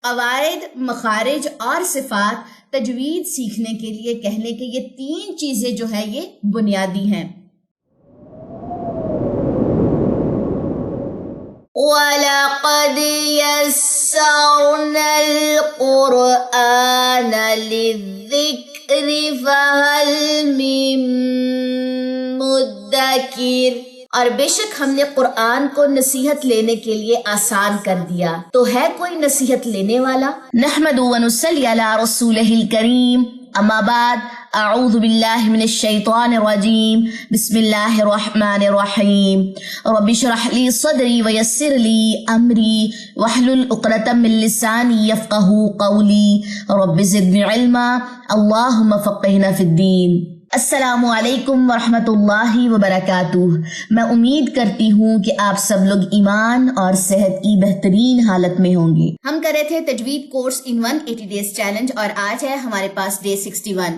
قواعد، مخارج اور صفات تجوید سیکھنے کے لیے کہہ لیں کہ یہ تین چیزیں جو ہے یہ بنیادی ہیں۔ وَلَقَدْ يَسَّرْنَا الْقُرْآنَ لِلذِّكْرِ فَهَلْ مِن مُدَّكِرٍ، اور بے شک ہم نے قرآن کو نصیحت لینے کے لیے آسان کر دیا، تو ہے کوئی نصیحت لینے والا؟ نحمد و نصلی علی رسولہ الکریم، اما بعد، اعوذ باللہ من الشیطان الرجیم، بسم اللہ الرحمن الرحیم، رب اشرح لی صدری ویسر لی امری واحلل عقدۃ من لسانی یفقہوا قولی، رب زدنی علما، اللہم فقہنا فی الدین۔ السلام علیکم ورحمۃ اللہ وبرکاتہ۔ میں امید کرتی ہوں کہ آپ سب لوگ ایمان اور صحت کی بہترین حالت میں ہوں گے۔ ہم کر رہے تھے تجوید کورس ان 180 ڈیز چیلنج، اور آج ہے ہمارے پاس ڈے 61۔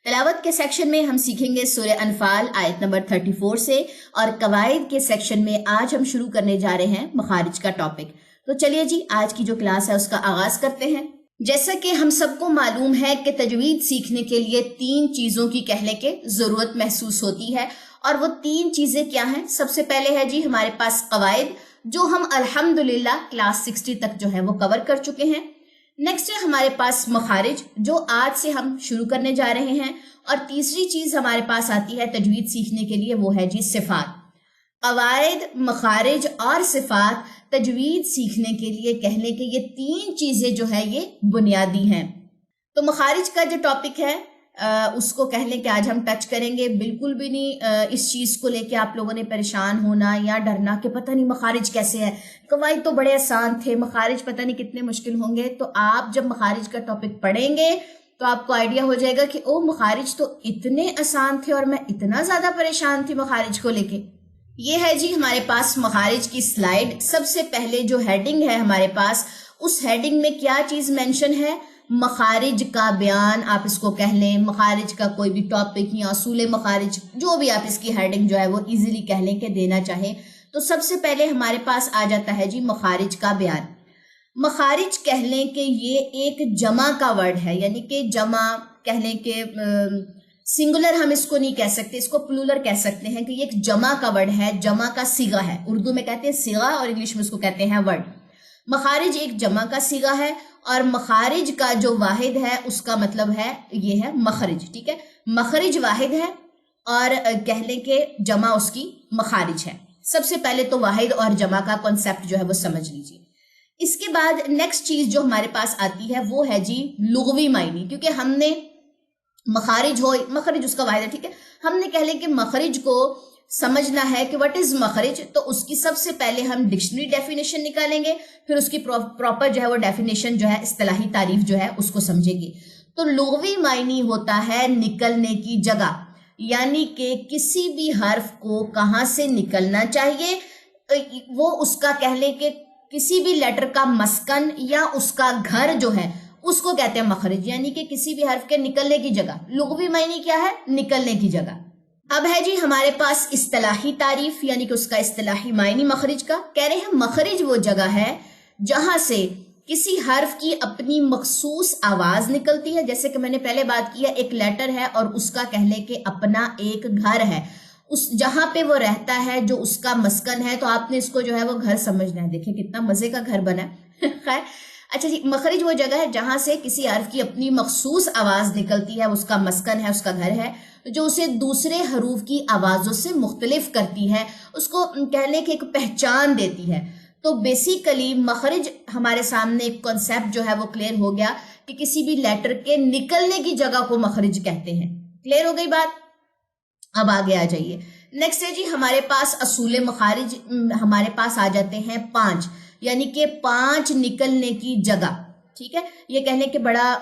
تلاوت کے سیکشن میں ہم سیکھیں گے سورہ انفال آیت نمبر 34 سے، اور قواعد کے سیکشن میں آج ہم شروع کرنے جا رہے ہیں مخارج کا ٹاپک۔ تو چلیے جی، آج کی جو کلاس ہے اس کا آغاز کرتے ہیں۔ جیسا کہ ہم سب کو معلوم ہے کہ تجوید سیکھنے کے لیے تین چیزوں کی کہہ لیں کہ ضرورت محسوس ہوتی ہے، اور وہ تین چیزیں کیا ہیں؟ سب سے پہلے ہے جی ہمارے پاس قواعد، جو ہم الحمدللہ کلاس 60 تک جو ہے وہ کور کر چکے ہیں۔ نیکسٹ ہے ہمارے پاس مخارج، جو آج سے ہم شروع کرنے جا رہے ہیں، اور تیسری چیز ہمارے پاس آتی ہے تجوید سیکھنے کے لیے، وہ ہے جی صفات۔ قواعد، مخارج اور صفات تجوید سیکھنے کے لیے کہہ لیں کہ یہ تین چیزیں جو ہے یہ بنیادی ہیں۔ تو مخارج کا جو ٹاپک ہے اس کو کہہ لیں کہ آج ہم ٹچ کریں گے۔ بالکل بھی نہیں اس چیز کو لے کے آپ لوگوں نے پریشان ہونا یا ڈرنا کہ پتہ نہیں مخارج کیسے ہے، قواعد تو بڑے آسان تھے، مخارج پتہ نہیں کتنے مشکل ہوں گے۔ تو آپ جب مخارج کا ٹاپک پڑھیں گے تو آپ کو آئیڈیا ہو جائے گا کہ او مخارج تو اتنے آسان تھے اور میں اتنا زیادہ پریشان تھی مخارج کو لے کے۔ یہ ہے جی ہمارے پاس مخارج کی سلائیڈ۔ سب سے پہلے جو ہیڈنگ ہے ہمارے پاس، اس ہیڈنگ میں کیا چیز مینشن ہے؟ مخارج کا بیان آپ اس کو کہہ لیں، مخارج کا کوئی بھی ٹاپک یا اصول مخارج، جو بھی آپ اس کی ہیڈنگ جو ہے وہ ایزیلی کہہ لیں کہ دینا چاہیں۔ تو سب سے پہلے ہمارے پاس آ جاتا ہے جی مخارج کا بیان۔ مخارج کہہ لیں کہ یہ ایک جمع کا ورڈ ہے، یعنی کہ جمع کہہ لیں کہ سنگولر ہم اس کو نہیں کہہ سکتے، اس کو پلورل کہہ سکتے ہیں کہ یہ ایک جمع کا ورڈ ہے، جمع کا صیغہ ہے۔ اردو میں کہتے ہیں صیغہ، اور انگلش میں اس کو کہتے ہیں ورڈ۔ مخارج ایک جمع کا صیغہ ہے، اور مخارج کا جو واحد ہے اس کا مطلب ہے یہ ہے مخرج، ٹھیک ہے؟ مخرج واحد ہے، اور کہہ لیں کہ جمع اس کی مخارج ہے۔ سب سے پہلے تو واحد اور جمع کا کنسیپٹ جو ہے وہ سمجھ لیجیے۔ اس کے بعد نیکسٹ چیز جو ہمارے پاس آتی ہے وہ ہے جی لغوی معنی، کیونکہ ہم نے مخارج ہو، مخرج اس کا واحد ہے، ٹھیک ہے؟ ہم نے کہہ لیں کہ مخرج کو سمجھنا ہے کہ واٹ از مخرج، تو اس کی سب سے پہلے ہم ڈکشنری ڈیفینیشن نکالیں گے، پھر اس کی پراپر جو ہے وہ ڈیفینیشن جو ہے، اصطلاحی تعریف جو ہے اس کو سمجھیں گے۔ تو لغوی معنی ہوتا ہے نکلنے کی جگہ، یعنی کہ کسی بھی حرف کو کہاں سے نکلنا چاہیے، وہ اس کا کہہ لیں کہ کسی بھی لیٹر کا مسکن یا اس کا گھر جو ہے اس کو کہتے ہیں مخرج، یعنی کہ کسی بھی حرف کے نکلنے کی جگہ۔ لغوی معنی کیا ہے؟ نکلنے کی جگہ۔ اب ہے جی ہمارے پاس اصطلاحی تعریف، یعنی کہ اس کا اصطلاحی معنی مخرج کا۔ کہہ رہے ہیں مخرج وہ جگہ ہے جہاں سے کسی حرف کی اپنی مخصوص آواز نکلتی ہے، جیسے کہ میں نے پہلے بات کی ہے، ایک لیٹر ہے اور اس کا کہہ لیں کہ اپنا ایک گھر ہے، اس جہاں پہ وہ رہتا ہے، جو اس کا مسکن ہے، تو آپ نے اس کو جو ہے وہ گھر سمجھنا ہے۔ دیکھیں کتنا مزے کا گھر بنا ہے۔ خیر، اچھا جی، مخرج وہ جگہ ہے جہاں سے کسی حرف کی اپنی مخصوص آواز نکلتی ہے، اس کا مسکن ہے، اس کا گھر ہے، جو اسے دوسرے حروف کی آوازوں سے مختلف کرتی ہے، اس کو کہہ لیں کہ ایک پہچان دیتی ہے۔ تو بیسیکلی مخرج ہمارے سامنے ایک کنسیپٹ جو ہے وہ کلیئر ہو گیا کہ کسی بھی لیٹر کے نکلنے کی جگہ کو مخرج کہتے ہیں۔ کلیئر ہو گئی بات؟ اب آگے آ جائیے۔ نیکسٹ ہے جی ہمارے پاس اصول مخارج، ہمارے پاس آ جاتے ہیں 5، یعنی کہ 5 نکلنے کی جگہ، ٹھیک ہے؟ یہ کہنے کہ بڑا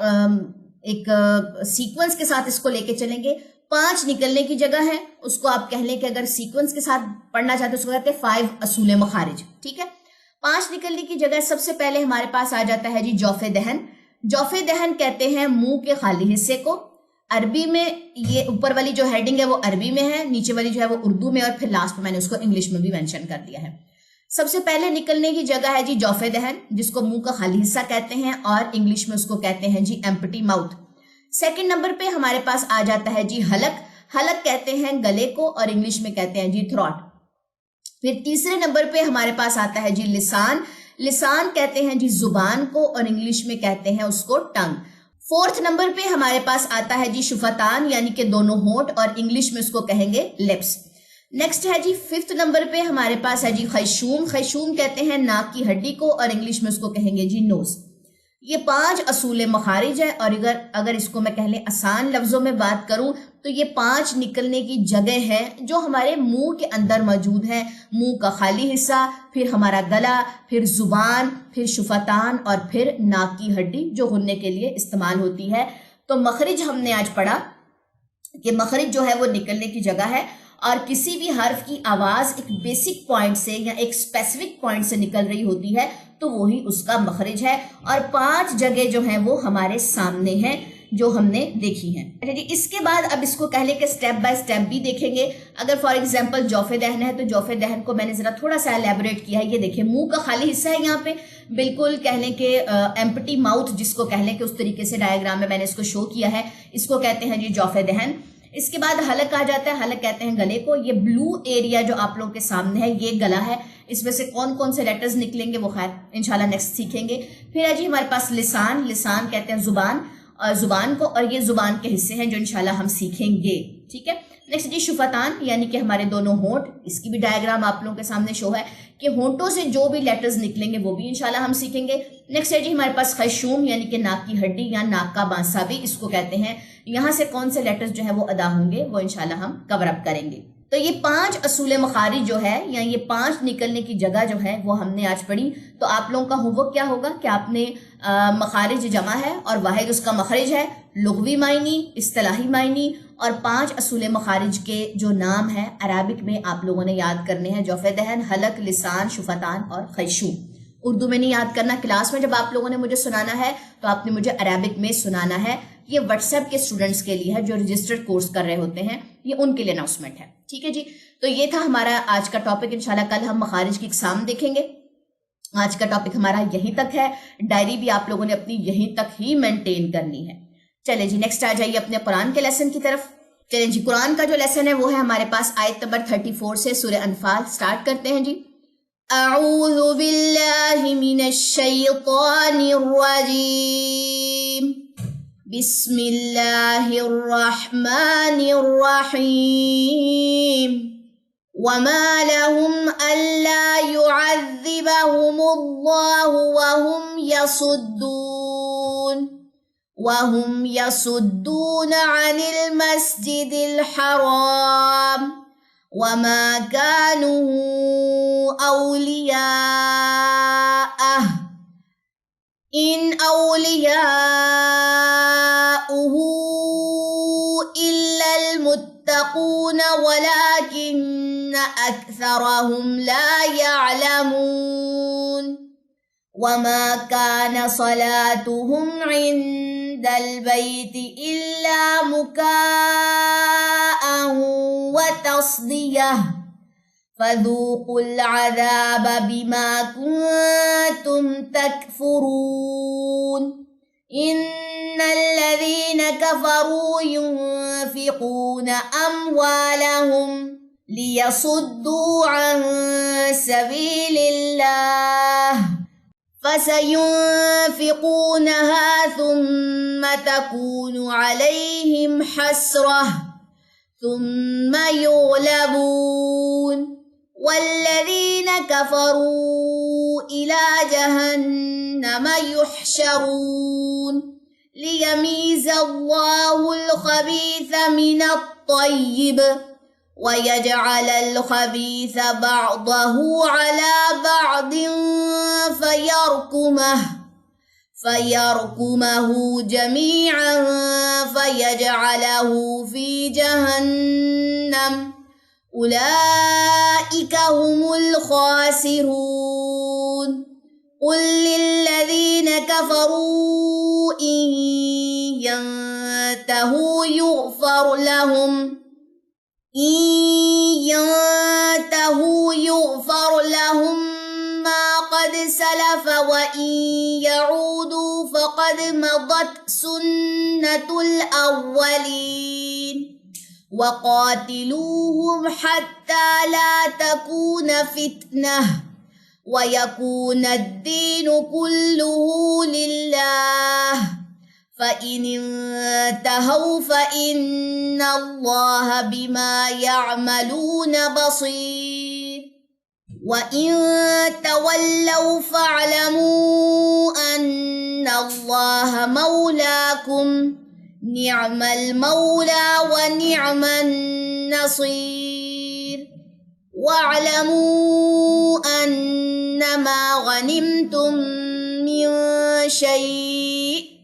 ایک سیکوینس کے ساتھ اس کو لے کے چلیں گے۔ 5 نکلنے کی جگہ ہے، اس کو آپ کہہ لیں کہ اگر سیکوینس کے ساتھ پڑھنا چاہتے ہیں اس کو کہتے ہیں 5 اصول مخارج، ٹھیک ہے؟ 5 نکلنے کی جگہ سب سے پہلے ہمارے پاس آ جاتا ہے جی جوف دہن۔ جوف دہن کہتے ہیں منہ کے خالی حصے کو۔ عربی میں یہ اوپر والی جو ہیڈنگ ہے وہ عربی میں ہے، نیچے والی جو ہے وہ اردو میں، اور پھر لاسٹ میں نے اس کو انگلش میں بھی مینشن کر دیا ہے۔ سب سے پہلے نکلنے کی جگہ ہے جی جوف دہن، جس کو منہ کا خالی حصہ کہتے ہیں اور انگلش میں اس کو کہتے ہیں جی ایمپٹی ماؤتھ۔ سیکنڈ نمبر پہ ہمارے پاس آ جاتا ہے جی حلق، حلق کہتے ہیں گلے کو اور انگلش میں کہتے ہیں جی تھروٹ۔ پھر تیسرے نمبر پہ ہمارے پاس آتا ہے جی لسان، لسان کہتے ہیں جی زبان کو اور انگلش میں کہتے ہیں اس کو ٹنگ۔ فورتھ نمبر پہ ہمارے پاس آتا ہے جی شفتان یعنی کہ دونوں ہونٹ اور انگلش میں اس کو کہیں گے لپس۔ نیکسٹ ہے جی ففتھ نمبر پہ ہمارے پاس ہے جی خیشوم، خیشوم کہتے ہیں ناک کی ہڈی کو اور انگلش میں اس کو کہیں گے جی نوز۔ یہ 5 اصول مخارج ہے، اور اگر اس کو میں کہہ لیں آسان لفظوں میں بات کروں تو یہ 5 نکلنے کی جگہ ہے جو ہمارے منہ کے اندر موجود ہیں۔ منہ کا خالی حصہ، پھر ہمارا گلا، پھر زبان، پھر شفتان اور پھر ناک کی ہڈی جو غننے کے لیے استعمال ہوتی ہے۔ تو مخرج ہم نے آج پڑھا کہ مخرج جو ہے وہ نکلنے کی جگہ ہے، اور کسی بھی حرف کی آواز ایک بیسک پوائنٹ سے یا ایک اسپیسیفک پوائنٹ سے نکل رہی ہوتی ہے تو وہی اس کا مخرج ہے، اور 5 جگہ جو ہیں وہ ہمارے سامنے ہیں جو ہم نے دیکھی ہیں۔ اچھا جی، اس کے بعد اب اس کو کہہ لیں کہ سٹیپ بائی سٹیپ بھی دیکھیں گے۔ اگر فار ایگزامپل جوف دہن ہے تو جوف دہن کو میں نے ذرا تھوڑا سا ایلیبوریٹ کیا ہے۔ یہ دیکھیں منہ کا خالی حصہ ہے، یہاں پہ بالکل کہہ لیں کہ ایمپٹی ماؤتھ جس کو کہہ لیں کہ اس طریقے سے ڈائیگرام میں نے اس کو شو کیا ہے، اس کو کہتے ہیں جی جوف دہن۔ اس کے بعد حلق آ جاتا ہے، حلق کہتے ہیں گلے کو۔ یہ بلو ایریا جو آپ لوگوں کے سامنے ہے یہ گلا ہے، اس میں سے کون کون سے لیٹرز نکلیں گے وہ خیر انشاءاللہ نیکسٹ سیکھیں گے۔ پھر ہے جی ہمارے پاس لسان، لسان کہتے ہیں زبان، اور زبان کو، اور یہ زبان کے حصے ہیں جو انشاءاللہ ہم سیکھیں گے، ٹھیک ہے۔ نیکسٹ جی شفتان یعنی کہ ہمارے دونوں ہونٹ، اس کی بھی ڈائیگرام آپ لوگوں کے سامنے شو ہے کہ ہونٹوں سے جو بھی لیٹرز نکلیں گے وہ بھی انشاءاللہ ہم سیکھیں گے۔ نیکسٹ ہے جی ہمارے پاس خیشوم یعنی کہ ناک کی ہڈی یا ناک کا بانسا بھی اس کو کہتے ہیں، یہاں سے کون سے لیٹرز جو ہے وہ ادا ہوں گے وہ انشاءاللہ ہم کور اپ کریں گے۔ تو یہ 5 اصول مخارج جو ہے یا یہ 5 نکلنے کی جگہ جو ہے وہ ہم نے آج پڑھی۔ تو آپ لوگوں کا ہوم ورک کیا ہوگا کہ آپ نے مخارج جمع ہے اور واحد اس کا مخرج ہے، لغوی معنی، اصطلاحی معنی، اور 5 اصول مخارج کے جو نام ہیں عربک میں آپ لوگوں نے یاد کرنے ہیں، جوف دہن، حلق، لسان، شفتان اور خیشوم۔ اردو میں نہیں یاد کرنا، کلاس میں جب آپ لوگوں نے مجھے سنانا ہے تو آپ نے مجھے عربک میں سنانا ہے۔ یہ واٹس ایپ کے اسٹوڈنٹس کے لیے ہے جو رجسٹرڈ کورس کر رہے ہوتے ہیں، یہ ان کے لیے اناؤنسمنٹ ہے، ٹھیک ہے جی۔ تو یہ تھا ہمارا آج کا ٹاپک، انشاءاللہ کل ہم مخارج کی اقسام دیکھیں گے۔ آج کا ٹاپک ہمارا یہیں تک ہے، ڈائری بھی آپ لوگوں نے اپنی یہیں تک ہی مینٹین کرنی ہے۔ چلے جی نیکسٹ آ جائیے اپنے قرآن کے لیسن کی طرف۔ چلیں جی قرآن کا جو لیسن ہے وہ ہے ہمارے پاس آیت نمبر 34 سے، سورہ انفال سٹارٹ کرتے ہیں جی۔ اعوذ باللہ من الشیطان الرجیم، بسم اللہ الرحمن الرحیم۔ وما لهم ألا يعذبهم الله وهم يصدون عن المسجد الحرام وما كانوا أولياءه إن أولياؤه إلا المتقون ولكن أكثرهم لا يعلمون وما كان صلاتهم عند البيت إلا مكاء وتصدية فذوقوا العذاب بما كنتم تكفرون إن الذين كفروا ينفقون أموالهم ليصدوا عن سبيل الله فسينفقونها ثم تكون عليهم حسرة ثم يغلبون والذين كفروا إلى جهنم يحشرون ليميز الله الخبيث من الطيب ويجعل الخبيث بعضه على بعض فيركمه جميعا فيجعله في جهنم أولئك هم الخاسرون قل للذين كفروا إن ينتهوا يغفر لهم ما قد سلف وإن يعودوا فقد مضت سنة الأولين وقاتلوهم حتى لا تكون فتنة ويكون الدين كله لله فإن انتهوا فإن الله بما يعملون بصير وإن تولوا فاعلموا أن الله مولاكم نعم المولى ونعم النصير واعلموا أنما غنمتم من شيء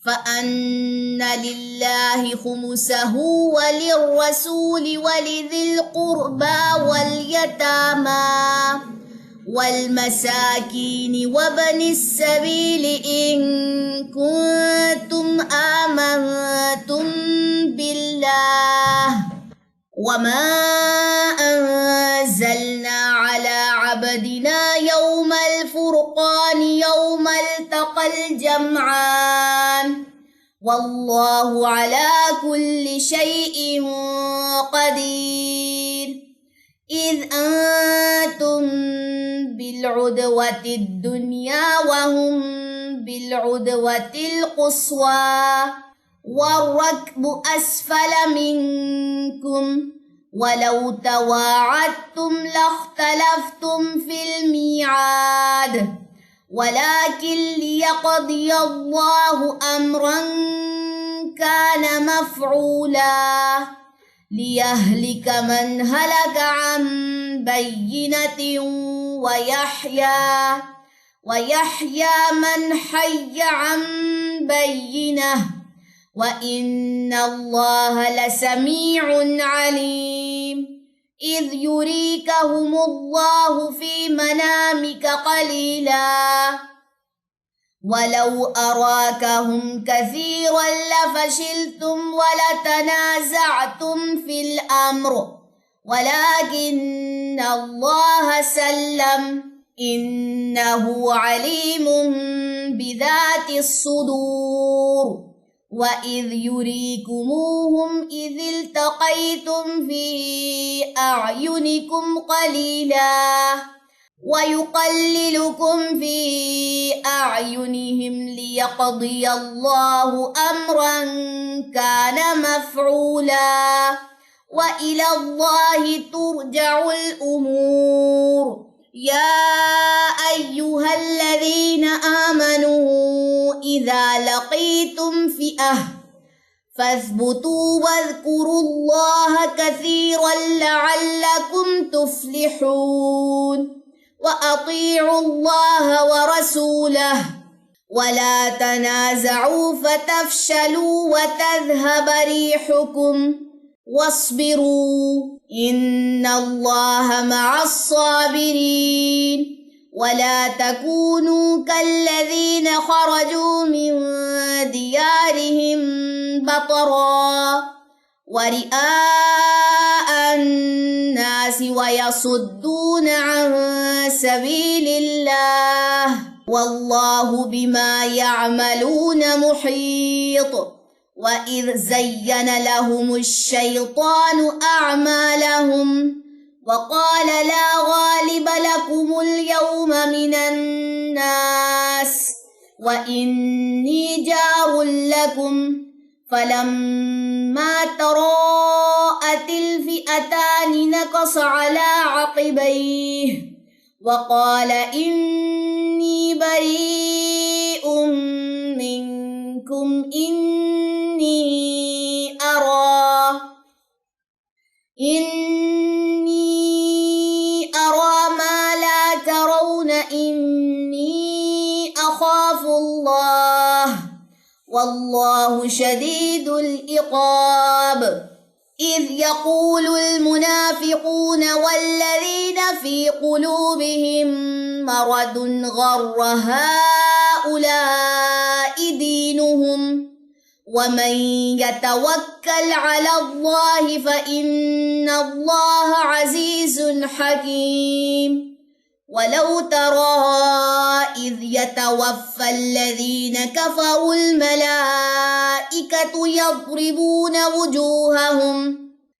فأن لله خمسه وللرسول ولذي القربى واليتامى والمساكين وابن السبيل إن كنتم آمنتم بالله وما أنزلنا على عبدنا يوم الفرقان يوم التقى الجمعان والله على كل شيء قدير إذ أنتم بالعدوة الدنيا وهم بالعدوة القصوى والركب أسفل منكم ولو تواعدتم لاختلفتم في الميعاد ولكن ليقضي الله أمرا كان مفعولا ليهلك من هلك عن بينة ويحيى من حي عن بينة وإن الله لسميع عليم إذ يريكهم الله في منامك قليلا ولو أراكهم كثيرا لفشلتم ولتنازعتم في الأمر ولكن الله سلم إنه عليم بذات الصدور وإذ يريكموهم إذ التقيتم في أعينكم قليلا ويقللكم في أعينهم ليقضي الله أمرا كان مفعولا وإلى الله ترجع الأمور يا أيها الذين آمنوا إذا لقيتم فئة فاثبتوا واذكروا الله كثيرا لعلكم تفلحون وأطيعوا الله ورسوله ولا تنازعوا فتفشلوا وتذهب ريحكم واصبروا إن الله مع الصابرين ولا تكونوا كالذين خرجوا من ديارهم بطرا ورئاء الناس ويصدون عن سبيل الله والله بما يعملون محيط وإذ زين لهم الشيطان أعمالهم وقال لا غالب لكم اليوم من الناس وإني جار لكم فلما تراءت الفئتان نكص على عقبيه وقال إني بريء منكم إني أرى ما لا ترون إني أخاف الله والله شديد العقاب إذ يقول المنافقون والذين في قلوبهم مرض غر هؤلاء دينهم ومن يتوكل على الله فإن الله عزيز حكيم وَلَوْ تَرَى إِذْ يَتَوَفَّى الَّذِينَ كَفَرُوا الْمَلَائِكَةُ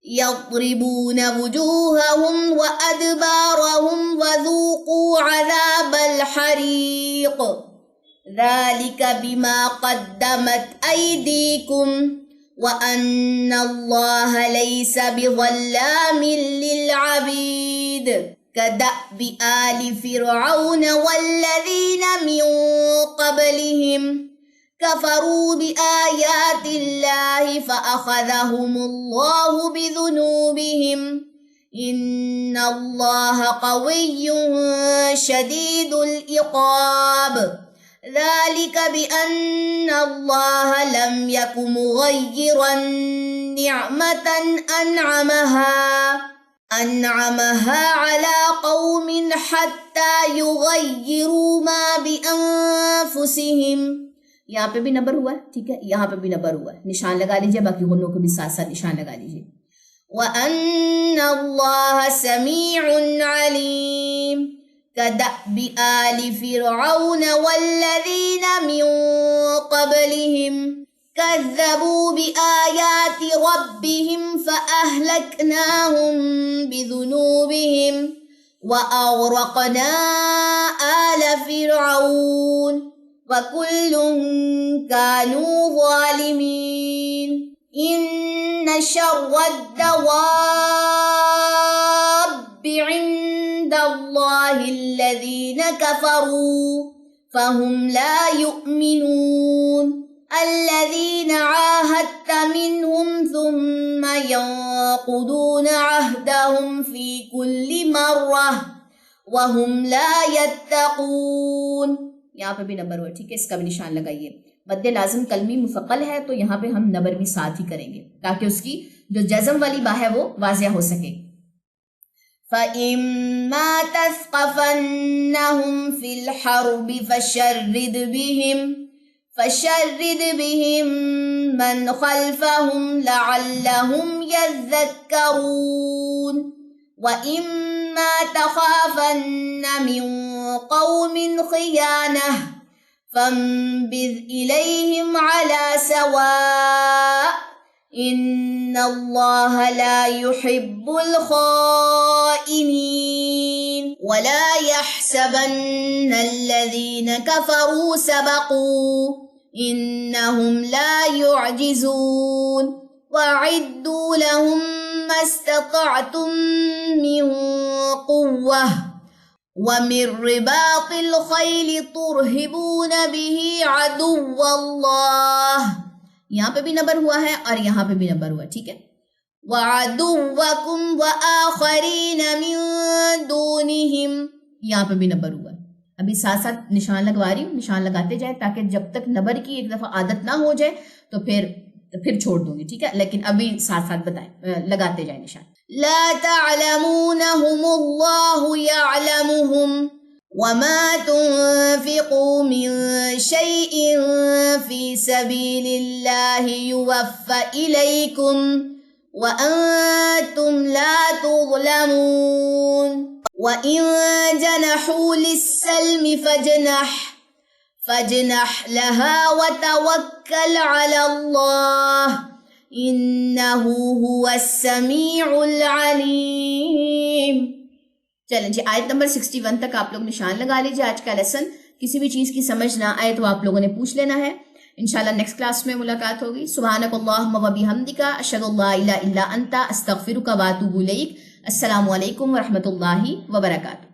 يضربون وجوههم وأدبارهم وذوقوا عذاب الحريق ذلك بما قدمت أيديكم وأن الله ليس بظلام للعبيد كدأب آل فرعون والذين من قبلهم كفروا بآيات الله فأخذهم الله بذنوبهم إن الله قوي شديد العقاب ذلك بأن الله لم يك مغيرا نعمة أنعمها على قوم حتى يغيروا ما بأنفسهم. یہاں پہ بھی نمبر ہوا ہے، ٹھیک ہے، یہاں پہ بھی نمبر ہوا ہے، نشان لگا لیجئے، باقی غنوں کو بھی ساتھ ساتھ نشان لگا لیجئے. وَأَنَّ اللَّهَ سَمِيعٌ عَلِيمٌ كَدَأْبِ آلِ فِرْعَوْنَ وَالَّذِينَ مِن قَبْلِهِمْ كَذَّبُوا بِآيَاتِ رَبِّهِمْ فَأَهْلَكْنَاهُمْ بِذُنُوبِهِمْ وَأَغْرَقْنَا آلَ فِرْعَوْنَ وَكُلٌّ كَانُوا ظَالِمِينَ. إِنَّ شَرَّ الدَّوَابِّ عِندَ اللَّهِ الَّذِينَ كَفَرُوا فَهُمْ لَا يُؤْمِنُونَ الَّذِينَ عَاهَدتَّ مِنْهُمْ ثُمَّ يَنقُضُونَ عَهْدَهُمْ فِي كُلِّ مَرَّةٍ وَهُمْ لَا يَتَّقُونَ. یہاں پہ بھی نمبر ہوا، ٹھیک ہے، اس کا بھی نشان لگائیے. مد لازم کلمی مفقل ہے تو یہاں پہ ہم نمبر بھی ساتھ ہی کریں گے تاکہ اس کی جو جزم والی با ہے وہ واضح ہو سکے. فَإِمَّا تَثْقَفَنَّهُمْ فِي الْحَرْبِ فَشَرِّدْ بِهِمْ مَنْ خَلْفَهُمْ لَعَلَّهُمْ يَذَّكَّرُونَ. وَإِمَّا تَخَافَنَّ مِنْ قَوْمٍ خِيَانَةً فَانبِذْ إِلَيْهِمْ عَلَى سَوَاءٍ إِنَّ اللَّهَ لَا يُحِبُّ الْخَائِنِينَ. وَلَا يَحْسَبَنَّ الَّذِينَ كَفَرُوا سَبَقُوا إِنَّهُمْ لَا يُعْجِزُونَ. وَأَعِدُّوا لَهُم مَّا اسْتَطَعْتُم مِّن قُوَّةٍ وَمِن رِّبَاطِ الْخَيْلِ تُرْهِبُونَ بِهِ عَدُوَّ اللَّهِ. یہاں پہ بھی نمبر ہوا ہے اور یہاں پہ بھی نمبر ہوا، ٹھیک ہے. وَعَدُوَّكُمْ وَآخَرِينَ مِن دُونِهِمْ، یہاں پہ بھی نمبر ہوا ہے. ابھی ساتھ ساتھ نشان لگوا رہی ہوں، نشان لگاتے جائیں تاکہ جب تک نمبر کی ایک دفعہ عادت نہ ہو جائے تو پھر چھوڑ دوں گی، ٹھیک ہے، لیکن ابھی ساتھ ساتھ لگاتے جائیں نشان. لا تعلمونهم الله يعلمهم وما تنفقوا من شيء في سبيل الله يوفى إليكم وأنتم لا تظلمون. وإن جنحوا للسلم فاجنح لها وتوكل على الله انہو هو السمیع العلیم. چلیں جی آیت نمبر 61 تک آپ لوگ نشان لگا لیجیے. آج کا لیسن کسی بھی چیز کی سمجھ نہ آئے تو آپ لوگوں نے پوچھ لینا ہے. انشاءاللہ نیکسٹ کلاس میں ملاقات ہوگی. سبحانک اللہم و بحمدک اشہد ان لا الہ الا انت استغفرک و اتوب الیک. السلام علیکم ورحمۃ اللہ وبرکاتہ.